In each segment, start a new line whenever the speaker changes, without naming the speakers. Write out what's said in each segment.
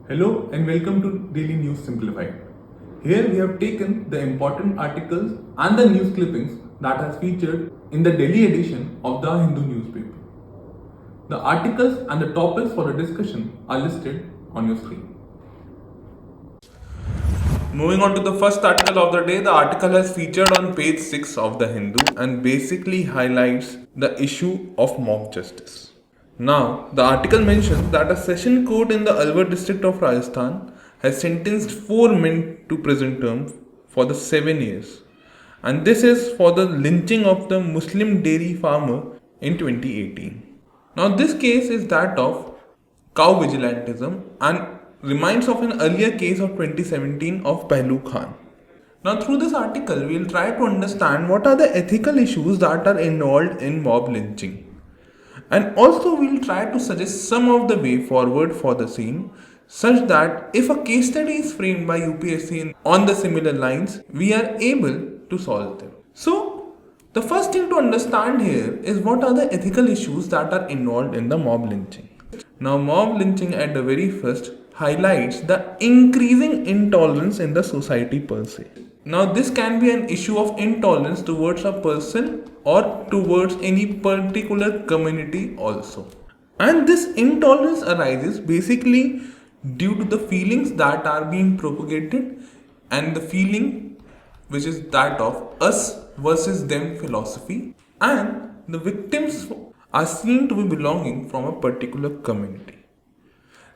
Hello and welcome to Daily News Simplified. Here we have taken the important articles and the news clippings that has featured in the daily edition of the Hindu newspaper. The articles and the topics for the discussion are listed on your screen.
Moving on to the first article of the day, the article has featured on page 6 of the Hindu and basically highlights the issue of mock justice. Now, the article mentions that a session court in the Alwar district of Rajasthan has sentenced 4 men to prison term for the 7 years. And this is for the lynching of the Muslim dairy farmer in 2018. Now, this case is that of cow vigilantism and reminds of an earlier case of 2017 of Pehlu Khan. Now, through this article, we will try to understand what are the ethical issues that are involved in mob lynching. And also, we will try to suggest some of the way forward for the same, such that if a case study is framed by UPSC on the similar lines, we are able to solve them. So, the first thing to understand here is what are the ethical issues that are involved in the mob lynching. Now, mob lynching at the very first highlights the increasing intolerance in the society per se. Now, this can be an issue of intolerance towards a person or towards any particular community also. And this intolerance arises basically due to the feelings that are being propagated and the feeling which is that of us versus them philosophy, and the victims are seen to be belonging from a particular community.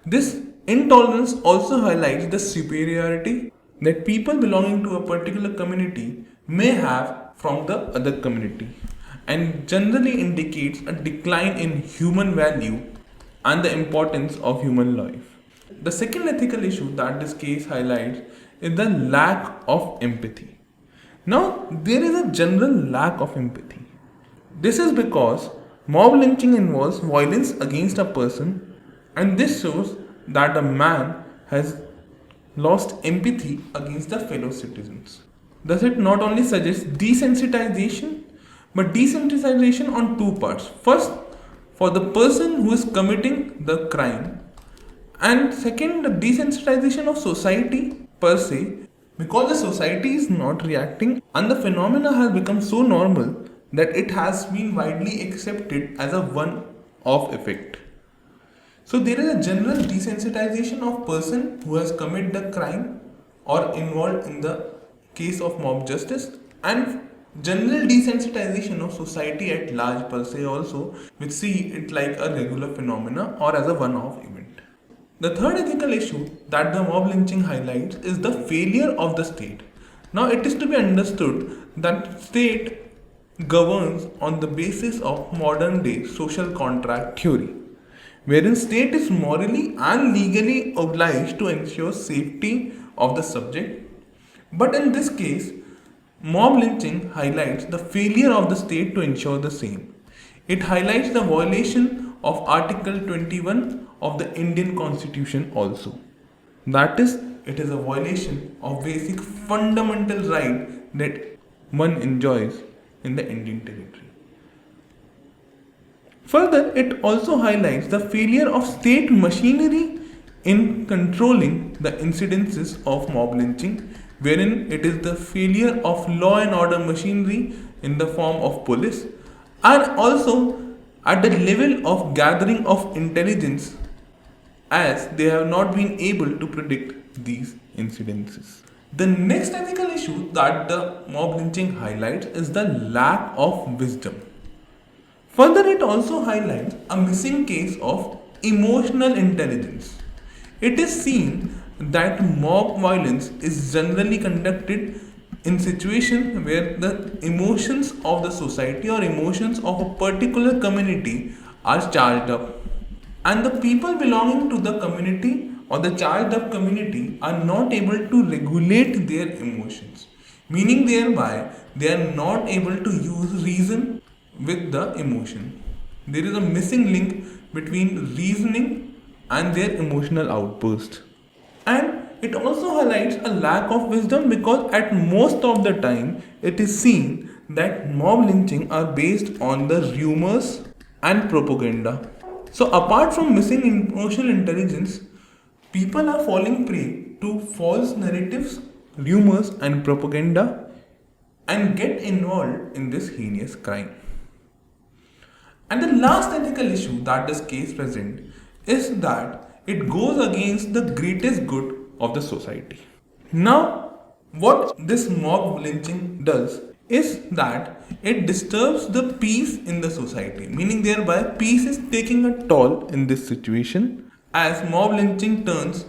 This intolerance also highlights the superiority that people belonging to a particular community may have from the other community, and generally indicates a decline in human value and the importance of human life. The second ethical issue that this case highlights is the lack of empathy. Now, there is a general lack of empathy. This is because mob lynching involves violence against a person, and this shows that a man has lost empathy against the fellow citizens. Thus, it not only suggests desensitization, but desensitization on two parts. First, for the person who is committing the crime, and second, the desensitization of society per se, because the society is not reacting and the phenomena has become so normal that it has been widely accepted as a one-off effect. So there is a general desensitization of person who has committed the crime or involved in the case of mob justice, and general desensitization of society at large per se also, which see it like a regular phenomena or as a one-off event. The third ethical issue that the mob lynching highlights is the failure of the state. Now, it is to be understood that state governs on the basis of modern day social contract theory, wherein state is morally and legally obliged to ensure safety of the subject. But in this case, mob lynching highlights the failure of the state to ensure the same. It highlights the violation of Article 21 of the Indian Constitution also. That is, it is a violation of basic fundamental right that one enjoys in the Indian territory. Further, it also highlights the failure of state machinery in controlling the incidences of mob lynching, wherein it is the failure of law and order machinery in the form of police, and also at the level of gathering of intelligence, as they have not been able to predict these incidences. The next ethical issue that the mob lynching highlights is the lack of wisdom. Further, it also highlights a missing case of emotional intelligence. It is seen that mob violence is generally conducted in situations where the emotions of the society or emotions of a particular community are charged up, and the people belonging to the community or the charged up community are not able to regulate their emotions, meaning thereby they are not able to use reason with the emotion. There is a missing link between reasoning and their emotional outburst. And it also highlights a lack of wisdom because at most of the time it is seen that mob lynching are based on the rumors and propaganda. So apart from missing emotional intelligence, People are falling prey to false narratives, rumors, and propaganda and get involved in this heinous crime. And the last ethical issue that this case presents is that it goes against the greatest good of the society. Now, what this mob lynching does is that it disturbs the peace in the society, meaning thereby peace is taking a toll in this situation as mob lynching turns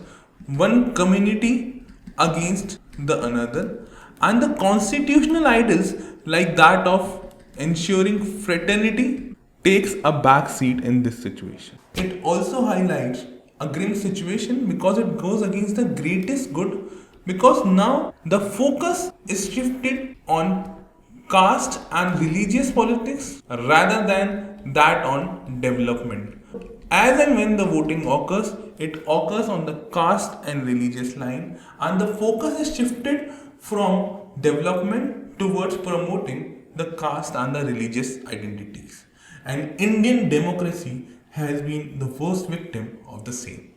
one community against the another, and the constitutional ideals like that of ensuring fraternity takes a back seat in this situation. It also highlights a grim situation because it goes against the greatest good, because now the focus is shifted on caste and religious politics rather than that on development. As and when the voting occurs, it occurs on the caste and religious line, and the focus is shifted from development towards promoting the caste and the religious identities. And Indian democracy has been the first victim of the same.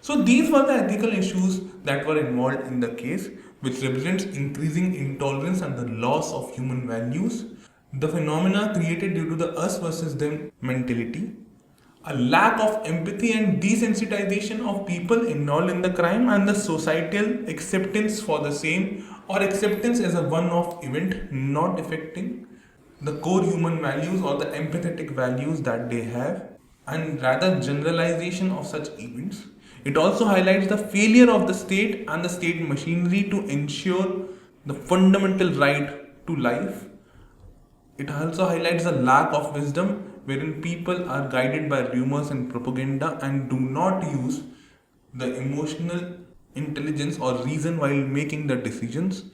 So these were the ethical issues that were involved in the case, which represents increasing intolerance and the loss of human values, the phenomena created due to the us versus them mentality, a lack of empathy and desensitization of people involved in the crime, and the societal acceptance for the same, or acceptance as a one-off event not affecting the core human values or the empathetic values that they have, and rather generalization of such events. It also highlights the failure of the state and the state machinery to ensure the fundamental right to life. It also highlights the lack of wisdom wherein people are guided by rumors and propaganda and do not use the emotional intelligence or reason while making the decisions.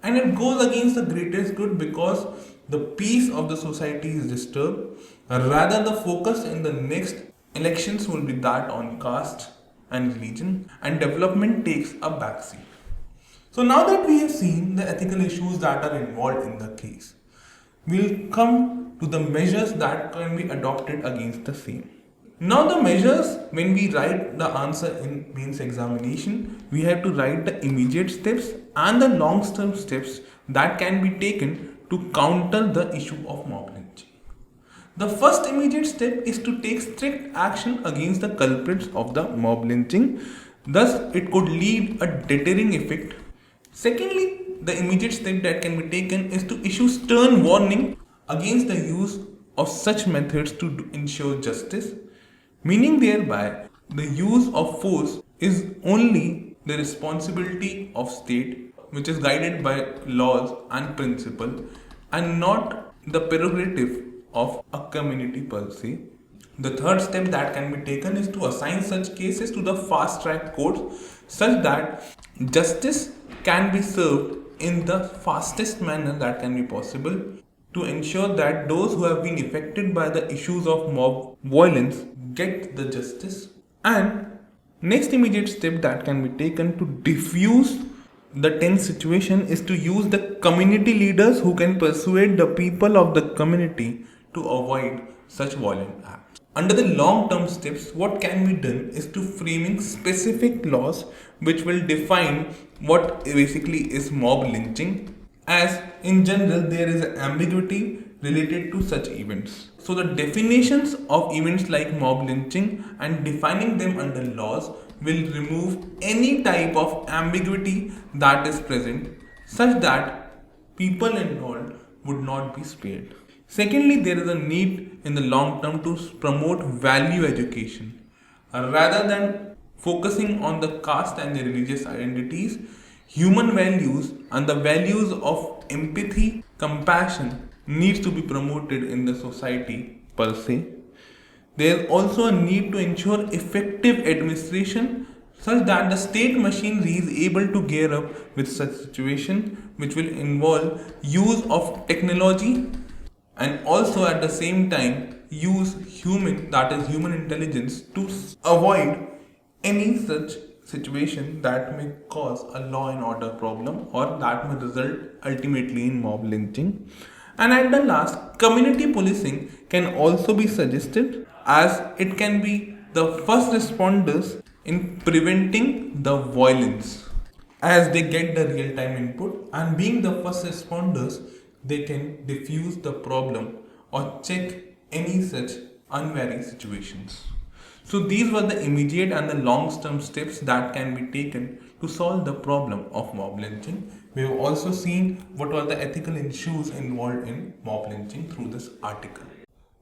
And it goes against the greatest good because the peace of the society is disturbed. Rather, the focus in the next elections will be that on caste and religion, and development takes a backseat. So now that we have seen the ethical issues that are involved in the case, we'll come to the measures that can be adopted against the same. Now the measures, when we write the answer in mains examination, we have to write the immediate steps and the long-term steps that can be taken to counter the issue of mob lynching. The first immediate step is to take strict action against the culprits of the mob lynching. Thus, it could lead a deterring effect. Secondly, the immediate step that can be taken is to issue stern warning against the use of such methods to ensure justice, meaning thereby the use of force is only the responsibility of state, which is guided by laws and principle, and not the prerogative of a community per se. The third step that can be taken is to assign such cases to the fast track courts such that justice can be served in the fastest manner that can be possible to ensure that those who have been affected by the issues of mob violence get the justice. And next immediate step that can be taken to diffuse the tense situation is to use the community leaders who can persuade the people of the community to avoid such violent acts. Under the long-term steps, what can be done is to framing specific laws which will define what basically is mob lynching, as in general there is an ambiguity related to such events. So the definitions of events like mob lynching and defining them under laws will remove any type of ambiguity that is present such that people involved would not be spared. Secondly, there is a need in the long term to promote value education. Rather than focusing on the caste and the religious identities, human values and the values of empathy, compassion needs to be promoted in the society per se. There is also a need to ensure effective administration such that the state machinery is able to gear up with such situation, which will involve use of technology and also at the same time use human intelligence to avoid any such situation that may cause a law and order problem or that may result ultimately in mob lynching. And at the last, community policing can also be suggested as it can be the first responders in preventing the violence, as they get the real-time input, and being the first responders, they can diffuse the problem or check any such unwary situations. So these were the immediate and the long-term steps that can be taken to solve the problem of mob lynching. We have also seen what were the ethical issues involved in mob lynching through this article.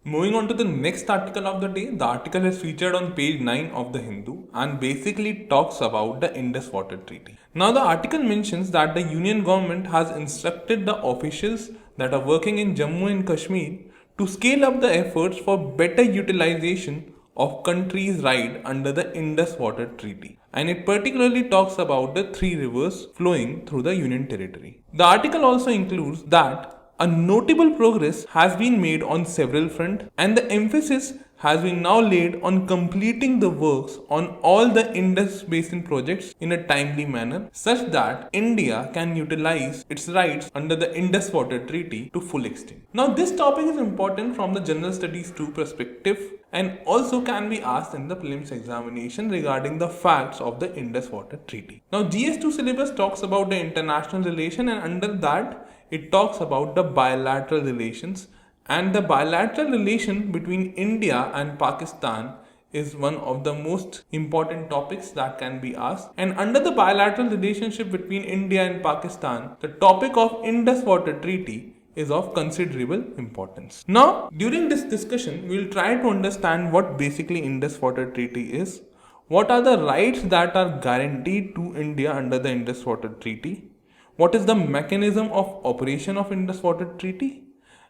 Moving on to the next article of the day, the article is featured on page 9 of the Hindu and basically talks about the Indus Water Treaty. Now the article mentions that the Union government has instructed the officials that are working in Jammu and Kashmir to scale up the efforts for better utilization of countries' right under the Indus Water Treaty, and it particularly talks about the three rivers flowing through the Union territory. The article also includes that a notable progress has been made on several fronts, and the emphasis has been now laid on completing the works on all the Indus Basin projects in a timely manner such that India can utilize its rights under the Indus Water Treaty to full extent. Now this topic is important from the General Studies 2 perspective and also can be asked in the prelims examination regarding the facts of the Indus Water Treaty. Now GS2 syllabus talks about the international relation, and under that it talks about the bilateral relations, and the bilateral relation between India and Pakistan is one of the most important topics that can be asked. And under the bilateral relationship between India and Pakistan, the topic of Indus Water Treaty is of considerable importance. Now, during this discussion, we will try to understand what basically Indus Water Treaty is, what are the rights that are guaranteed to India under the Indus Water Treaty, what is the mechanism of operation of Indus Water Treaty,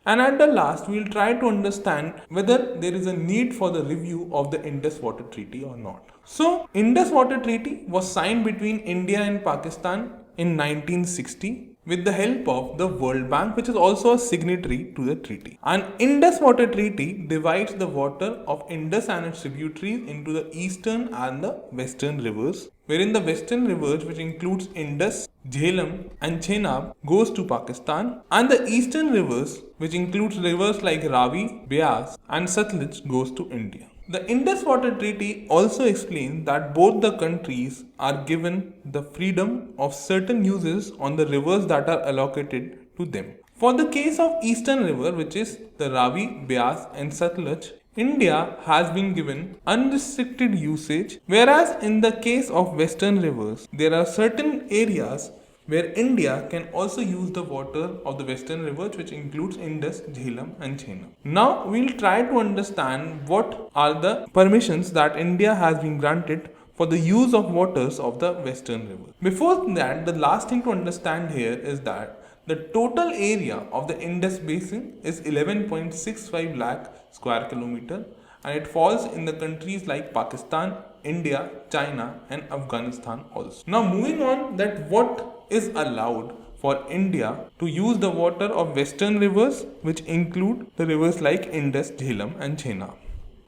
and at the last we will try to understand whether there is a need for the review of the Indus Water Treaty or not. So, Indus Water Treaty was signed between India and Pakistan in 1960 with the help of the World Bank, which is also a signatory to the treaty. And Indus Water Treaty divides the water of Indus and its tributaries into the eastern and the western rivers, wherein the western rivers, which includes Indus, Jhelum and Chenab, goes to Pakistan, and the eastern rivers, which includes rivers like Ravi, Beas and Satluj, goes to India. The Indus Water Treaty also explains that both the countries are given the freedom of certain uses on the rivers that are allocated to them. For the case of Eastern River, which is the Ravi, Beas and Satluj, India has been given unrestricted usage, whereas in the case of Western rivers, there are certain areas where India can also use the water of the western rivers, which includes Indus, Jhelum and Chenab. Now we will try to understand what are the permissions that India has been granted for the use of waters of the western river. Before that, the last thing to understand here is that the total area of the Indus Basin is 11.65 lakh square kilometer, and it falls in the countries like Pakistan, India, China and Afghanistan also. Now moving on, that what is allowed for India to use the water of western rivers, which include the rivers like Indus, Jhelum and Chenab.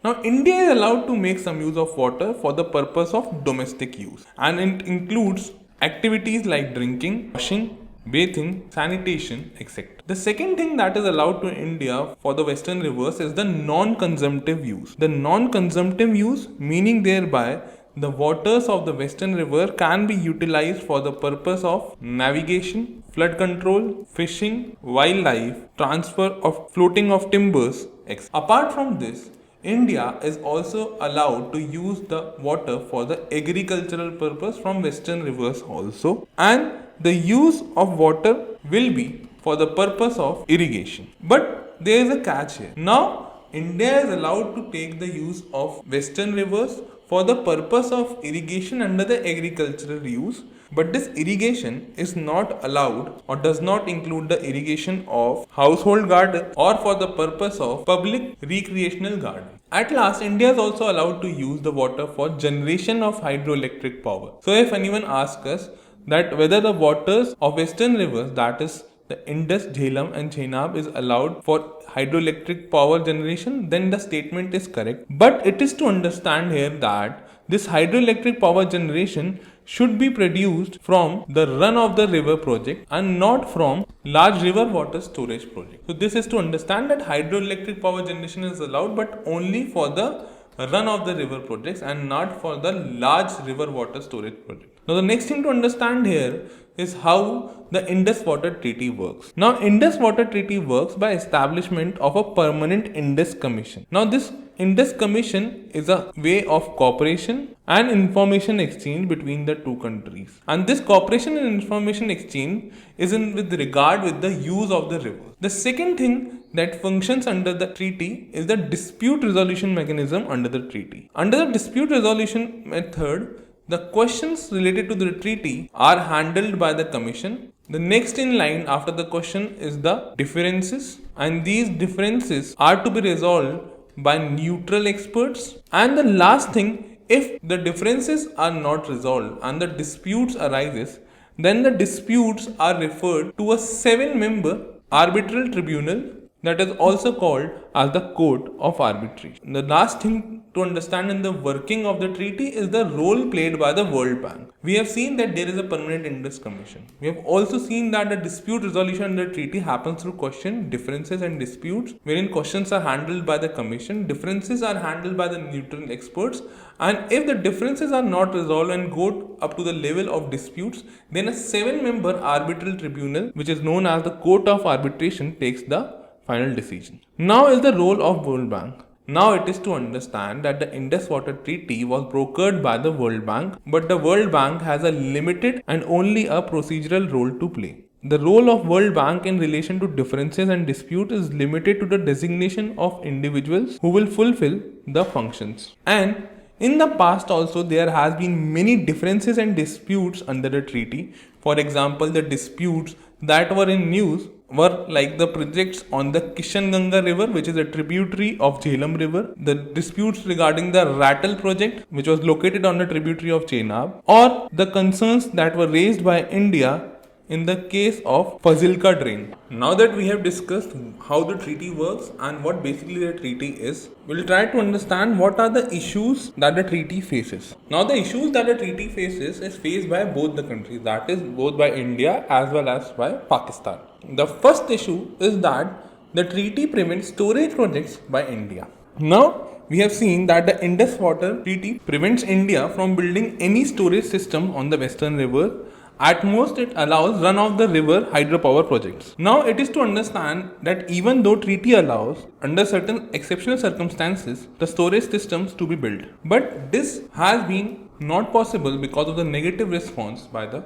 Now India is allowed to make some use of water for the purpose of domestic use, and it includes activities like drinking, washing, bathing, sanitation, etc. The second thing that is allowed to India for the western rivers is the non-consumptive use. The non-consumptive use meaning thereby the waters of the western river can be utilized for the purpose of navigation, flood control, fishing, wildlife, transfer of floating of timbers, etc. Apart from this, India is also allowed to use the water for the agricultural purpose from western rivers also, and the use of water will be for the purpose of irrigation. But there is a catch here. Now, India is allowed to take the use of western rivers for the purpose of irrigation under the agricultural use, but this irrigation is not allowed or does not include the irrigation of household garden or for the purpose of public recreational garden. At last, India is also allowed to use the water for generation of hydroelectric power. So if anyone asks us that whether the waters of western rivers, that is the Indus, Jhelum and Chenab, is allowed for hydroelectric power generation, then the statement is correct. But it is to understand here that this hydroelectric power generation should be produced from the run of the river project and not from large river water storage project. So this is to understand that hydroelectric power generation is allowed, but only for the run of the river projects and not for the large river water storage project. Now the next thing to understand here is how the Indus Water Treaty works. Now Indus Water Treaty works by establishment of a permanent Indus Commission. Now this Indus Commission is a way of cooperation and information exchange between the two countries. And this cooperation and information exchange is with regard with the use of the river. The second thing that functions under the treaty is the dispute resolution mechanism under the treaty. Under the dispute resolution method, the questions related to the treaty are handled by the commission. The next in line after the question is the differences, and these differences are to be resolved by neutral experts. And the last thing, if the differences are not resolved and the disputes arises, then the disputes are referred to a 7-member arbitral tribunal that is also called as the Court of Arbitration. The last thing to understand in the working of the treaty is the role played by the World Bank. We have seen that there is a permanent Indus Commission. We have also seen that the dispute resolution under the treaty happens through question, differences and disputes, wherein questions are handled by the commission, differences are handled by the neutral experts, and if the differences are not resolved and go up to the level of disputes, then a 7-member arbitral tribunal, which is known as the Court of Arbitration, takes the final decision. Now is the role of World Bank. Now it is to understand that the Indus Water Treaty was brokered by the World Bank, but the World Bank has a limited and only a procedural role to play. The role of World Bank in relation to differences and disputes is limited to the designation of individuals who will fulfill the functions. And in the past also there has been many differences and disputes under the treaty. For example, the disputes that were in news were like the projects on the Kishanganga River, which is a tributary of Jhelum River, the disputes regarding the Rattle project, which was located on the tributary of Chenab, or the concerns that were raised by India in the case of Fazilka drain. Now that we have discussed how the treaty works and what basically the treaty is, we'll try to understand what are the issues that the treaty faces. Now the issues that the treaty faces is faced by both the countries, that is both by India as well as by Pakistan. The first issue is that the treaty prevents storage projects by India. Now we have seen that the Indus Water Treaty prevents India from building any storage system on the Western River. At most, it allows run-of-the-river hydropower projects. Now, it is to understand that even though treaty allows, under certain exceptional circumstances, the storage systems to be built. But this has been not possible because of the negative response by the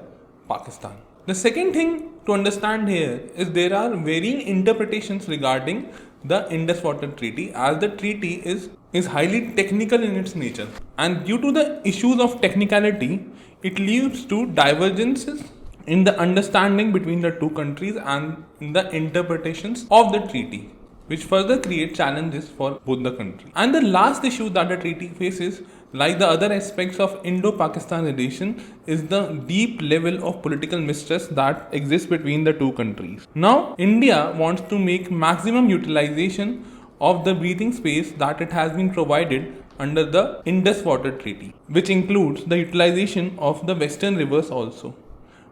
Pakistan. The second thing to understand here is there are varying interpretations regarding the Indus Water Treaty, as the treaty is highly technical in its nature. And due to the issues of technicality, it leads to divergences in the understanding between the two countries and in the interpretations of the treaty, which further create challenges for both the countries. And the last issue that the treaty faces, like the other aspects of Indo-Pakistan relation, is the deep level of political mistrust that exists between the two countries. Now, India wants to make maximum utilization of the breathing space that it has been provided under the Indus Water Treaty, which includes the utilization of the western rivers also.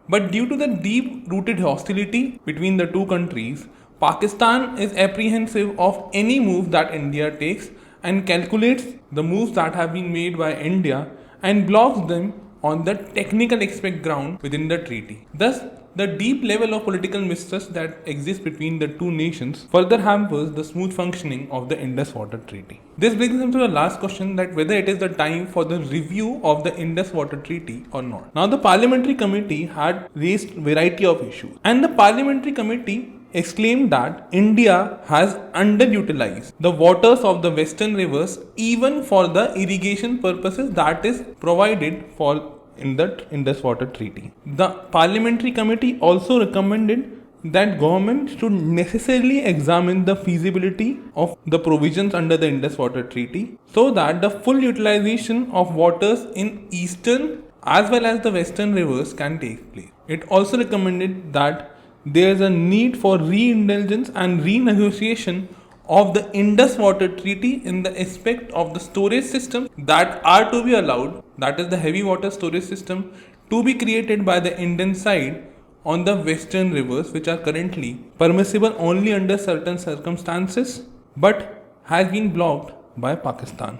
But due to the deep-rooted hostility between the two countries, Pakistan is apprehensive of any move that India takes and calculates the moves that have been made by India and blocks them on the technical aspect ground within the treaty. Thus, the deep level of political mistrust that exists between the two nations further hampers the smooth functioning of the Indus Water Treaty. This brings us to the last question, that whether it is the time for the review of the Indus Water Treaty or not. Now, the Parliamentary Committee had raised variety of issues, and the Parliamentary Committee exclaimed that India has underutilized the waters of the western rivers even for the irrigation purposes that is provided for in the Indus Water Treaty. The Parliamentary Committee also recommended that government should necessarily examine the feasibility of the provisions under the Indus Water Treaty so that the full utilization of waters in eastern as well as the western rivers can take place. It also recommended that there is a need for re-indulgence and renegotiation of the Indus Water Treaty in the aspect of the storage system that are to be allowed, that is the heavy water storage system, to be created by the Indian side on the western rivers, which are currently permissible only under certain circumstances but has been blocked by Pakistan.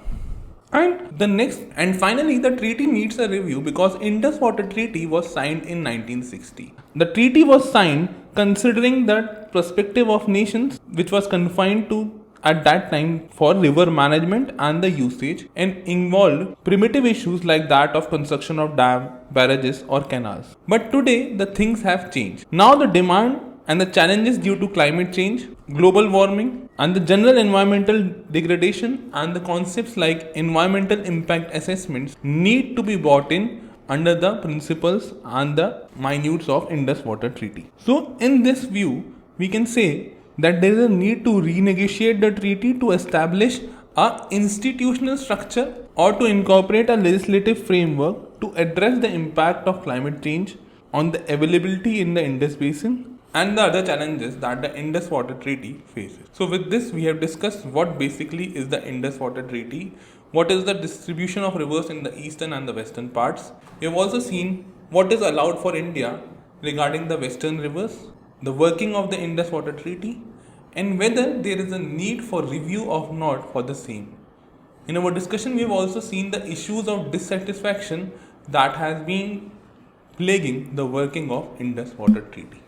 And finally, the treaty needs a review because Indus Water Treaty was signed in 1960. The treaty was signed considering the perspective of nations, which was confined to at that time for river management and the usage, and involved primitive issues like that of construction of dam, barrages or canals. But today the things have changed. Now the demand and the challenges due to climate change, global warming, and the general environmental degradation and the concepts like environmental impact assessments need to be brought in under the principles and the minutes of Indus Water Treaty. So, in this view, we can say that there is a need to renegotiate the treaty to establish a institutional structure or to incorporate a legislative framework to address the impact of climate change on the availability in the Indus Basin and the other challenges that the Indus Water Treaty faces. So with this, we have discussed what basically is the Indus Water Treaty, what is the distribution of rivers in the eastern and the western parts. We have also seen what is allowed for India regarding the western rivers, the working of the Indus Water Treaty, and whether there is a need for review or not for the same. In our discussion, we have also seen the issues of dissatisfaction that has been plaguing the working of Indus Water Treaty.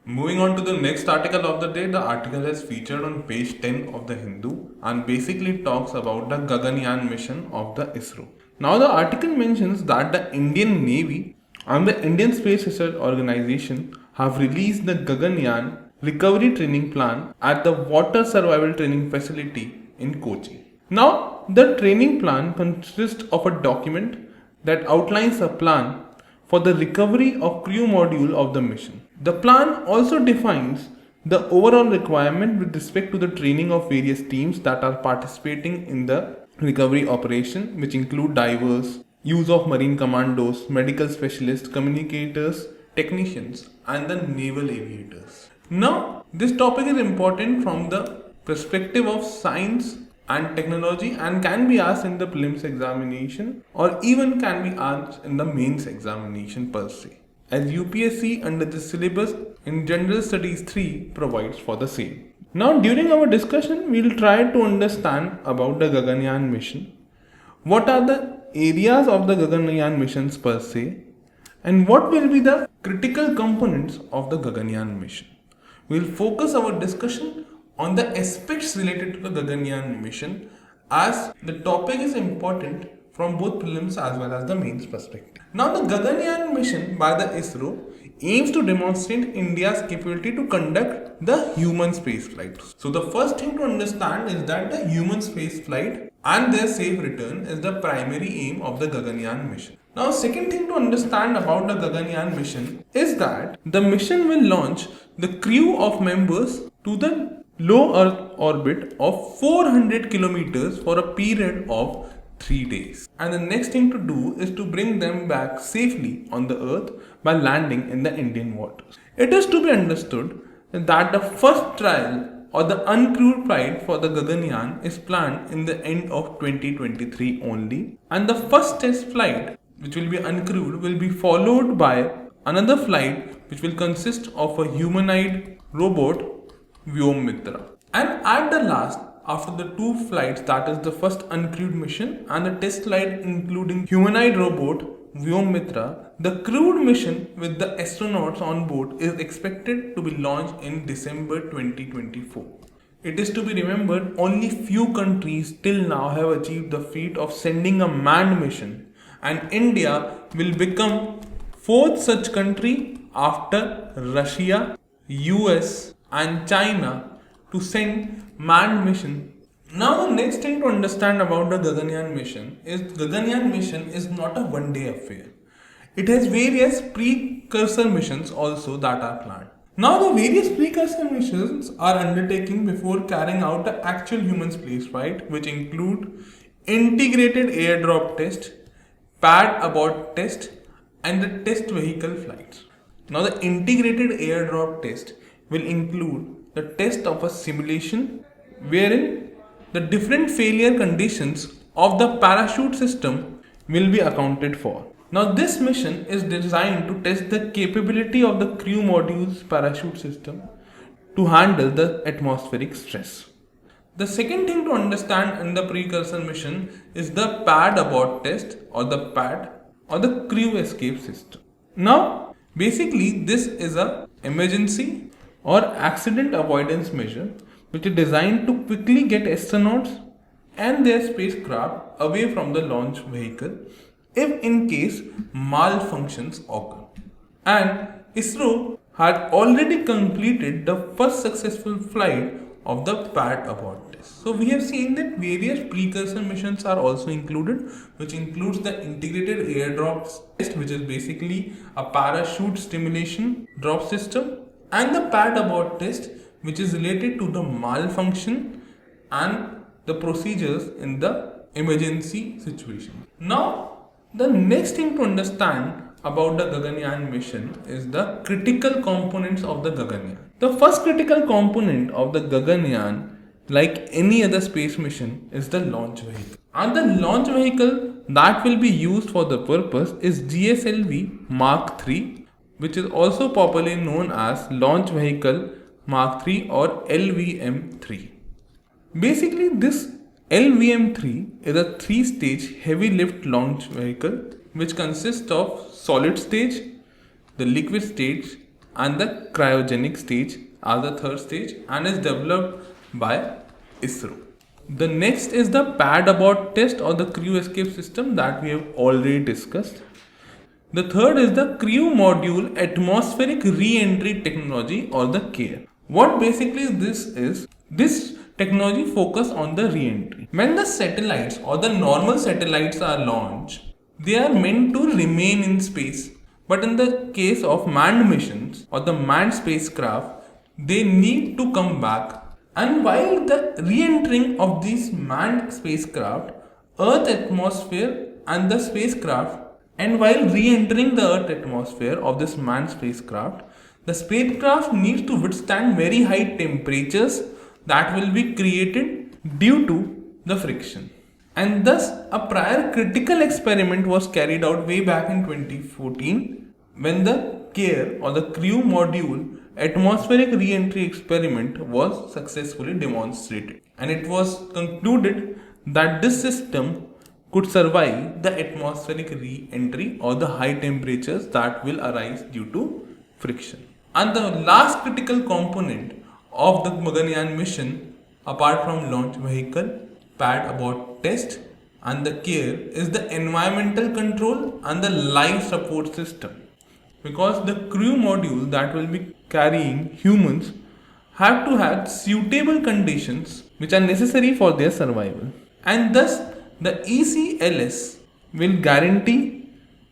Moving on to the next article of the day, the article is featured on page 10 of the Hindu and basically talks about the Gaganyaan Mission of the ISRO. Now the article mentions that the Indian Navy and the Indian Space Research Organization have released the Gaganyaan Recovery Training Plan at the Water Survival Training Facility in Kochi. Now the training plan consists of a document that outlines a plan for the recovery of crew module of the mission. The plan also defines the overall requirement with respect to the training of various teams that are participating in the recovery operation, which include divers, use of marine commandos, medical specialists, communicators, technicians, and the naval aviators. Now, this topic is important from the perspective of science and technology and can be asked in the prelims examination or even can be asked in the mains examination per se, as UPSC under the syllabus in General Studies 3 provides for the same. Now during our discussion, we will try to understand about the Gaganyaan mission, what are the areas of the Gaganyaan missions per se, and what will be the critical components of the Gaganyaan mission. We will focus our discussion on the aspects related to the Gaganyaan mission as the topic is important from both prelims as well as the mains perspective. Now the Gaganyaan mission by the ISRO aims to demonstrate India's capability to conduct the human space flight. So the first thing to understand is that the human space flight and their safe return is the primary aim of the Gaganyaan mission. Now second thing to understand about the Gaganyaan mission is that the mission will launch the crew of members to the low Earth orbit of 400 kilometers for a period of 3 days. And the next thing to do is to bring them back safely on the Earth by landing in the Indian waters. It is to be understood that the first trial or the uncrewed flight for the Gaganyaan is planned in the end of 2023 only, and the first test flight, which will be uncrewed, will be followed by another flight which will consist of a humanoid robot, Mitra. And at the last, after the two flights, that is the first uncrewed mission and the test flight including humanoid robot Mitra, the crewed mission with the astronauts on board is expected to be launched in December 2024. It is to be remembered only few countries till now have achieved the feat of sending a manned mission, and India will become fourth such country after Russia, US and China to send manned mission. Now the next thing to understand about the Gaganyaan mission is not a one-day affair. It has various precursor missions also that are planned. Now the various precursor missions are undertaken before carrying out the actual human spaceflight, which include integrated airdrop test, pad abort test and the test vehicle flights. Now the integrated airdrop test will include the test of a simulation wherein the different failure conditions of the parachute system will be accounted for. Now this mission is designed to test the capability of the crew module's parachute system to handle the atmospheric stress. The second thing to understand in the precursor mission is the pad abort test or the pad or the crew escape system. Now, basically this is a emergency or accident avoidance measure which is designed to quickly get astronauts and their spacecraft away from the launch vehicle if in case malfunctions occur. And ISRO had already completed the first successful flight of the pad abort test. So we have seen that various precursor missions are also included, which includes the integrated airdrop test, which is basically a parachute stimulation drop system, and the pad abort test, which is related to the malfunction and the procedures in the emergency situation. Now, the next thing to understand about the Gaganyaan mission is the critical components of the Gaganyaan. The first critical component of the Gaganyaan, like any other space mission, is the launch vehicle. And the launch vehicle that will be used for the purpose is GSLV Mark III, which is also popularly known as Launch Vehicle Mark III or LVM3. Basically, this LVM3 is a 3-stage heavy lift launch vehicle which consists of solid stage, the liquid stage, and the cryogenic stage as the third stage, and is developed by ISRO. The next is the pad abort test or the crew escape system that we have already discussed. The third is the crew module atmospheric re-entry technology or the CARE. What basically this is, this technology focus on the re-entry. When the satellites or the normal satellites are launched, they are meant to remain in space. But in the case of manned missions or the manned spacecraft, they need to come back. And while the re-entering of these manned spacecraft, Earth atmosphere and the spacecraft, and while re-entering the Earth atmosphere of this manned spacecraft, the spacecraft needs to withstand very high temperatures that will be created due to the friction. And thus, a prior critical experiment was carried out way back in 2014 when the CARE or the crew module atmospheric re-entry experiment was successfully demonstrated. And it was concluded that this system could survive the atmospheric re-entry or the high temperatures that will arise due to friction. And the last critical component of the Gaganyaan mission, apart from launch vehicle, pad abort test, and the CARE, is the environmental control and the life support system. Because the crew module that will be carrying humans have to have suitable conditions which are necessary for their survival. And thus, the ECLS will guarantee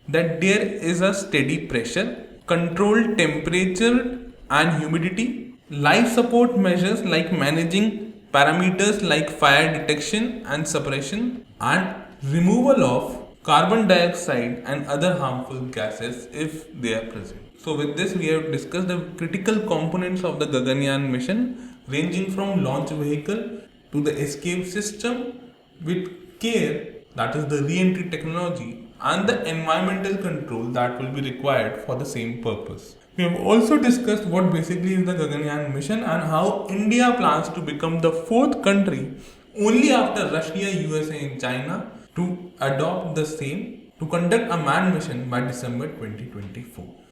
that there is a steady pressure, controlled temperature and humidity, life support measures like managing parameters like fire detection and suppression, and removal of carbon dioxide and other harmful gases if they are present. So with this we have discussed the critical components of the Gaganyaan mission, ranging from launch vehicle to the escape system with CARE, that is the re-entry technology, and the environmental control that will be required for the same purpose. We have also discussed what basically is the Gaganyaan mission and how India plans to become the fourth country only after Russia, USA and China to adopt the same to conduct a manned mission by December 2024.